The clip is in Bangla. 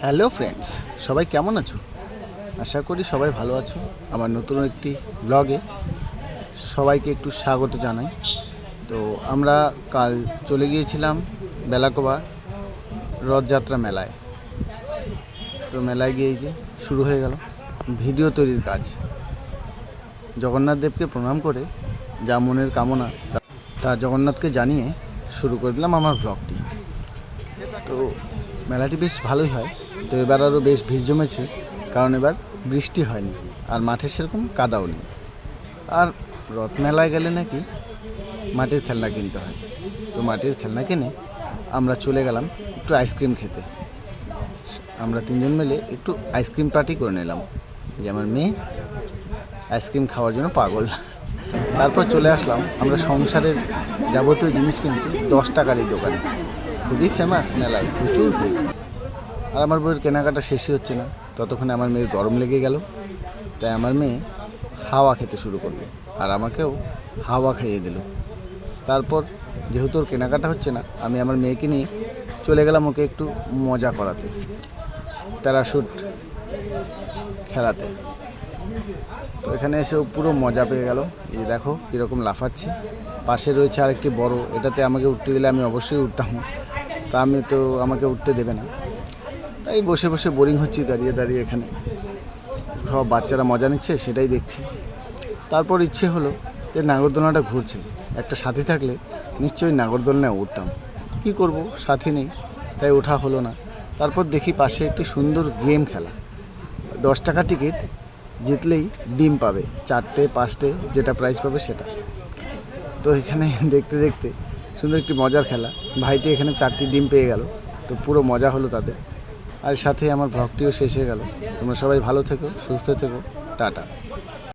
হ্যালো ফ্রেন্ডস, সবাই কেমন আছো? আশা করি সবাই ভালো আছো। আমার নতুন একটি ব্লগে সবাইকে একটু স্বাগত জানাই। তো আমরা কাল চলে গিয়েছিলাম বেলাকোবা রথযাত্রা মেলায়। তো মেলায় গিয়ে যে শুরু হয়ে গেল ভিডিও তৈরির কাজ। জগন্নাথ দেবকে প্রণাম করে যা মনের কামনা তা জগন্নাথকে জানিয়ে শুরু করে দিলাম আমার ব্লগটি। তো মেলাটি বেশ ভালোই হয়। তো এবার আরও বেশ ভিড় জমেছে, কারণ এবার বৃষ্টি হয়নি আর মাঠে সেরকম কাদাও নেই। আর রথ মেলায় গেলে নাকি মাটির খেলনা কিনতে হয়। তো মাটির খেলনা কিনে আমরা চলে গেলাম একটু আইসক্রিম খেতে। আমরা তিনজন মিলে একটু আইসক্রিম পার্টি করে নিলাম। যে আমার মেয়ে আইসক্রিম খাওয়ার জন্য পাগল। তারপর চলে আসলাম আমরা সংসারের যাবতীয় জিনিস কিনতে 10 টাকার এই দোকানে। খুবই ফেমাস, মেলায় প্রচুর ভিড়। আর আমার বইয়ের কেনাকাটা শেষই হচ্ছে না, ততক্ষণে আমার মেয়ের গরম লেগে গেল। তাই আমার মেয়ে হাওয়া খেতে শুরু করলো আর আমাকেও হাওয়া খাইয়ে দিল। তারপর যেহেতু ওর কেনাকাটা হচ্ছে না, আমি আমার মেয়েকে নিয়ে চলে গেলাম ওকে একটু মজা করাতে, প্যারাশুট খেলাতে। তো এখানে এসেও পুরো মজা পেয়ে গেল। এই দেখো কীরকম লাফাচ্ছে। পাশে রয়েছে আরেকটি বড়, এটাতে আমাকে উঠতে দিলে আমি অবশ্যই উঠতাম, তা আমি তো আমাকে উঠতে দেবে না। তাই বসে বসে বোরিং হচ্ছি দাঁড়িয়ে দাঁড়িয়ে। এখানে সব বাচ্চারা মজা নিচ্ছে, সেটাই দেখছি। তারপর ইচ্ছে হলো যে নাগরদোলনাটা ঘুরছে, একটা সাথী থাকলে নিশ্চয়ই নাগরদোলনায় উঠতাম। কি করব, সাথী নেই, তাই ওঠা হলো না। তারপর দেখি পাশে একটি সুন্দর গেম খেলা, 10 টাকা টিকিট, জিতলেই ডিম পাবে 4টে 5টে, যেটা প্রাইজ পাবে সেটা। তো এখানে দেখতে দেখতে সুন্দর একটি মজার খেলা, ভাইটি এখানে 4টি ডিম পেয়ে গেল। তো পুরো মজা হলো তাদের। আর সাথে আমার ব্লগটিও শেষ হয়ে গেল। তোমরা সবাই ভালো থেকো, সুস্থ থেকো, টাটা।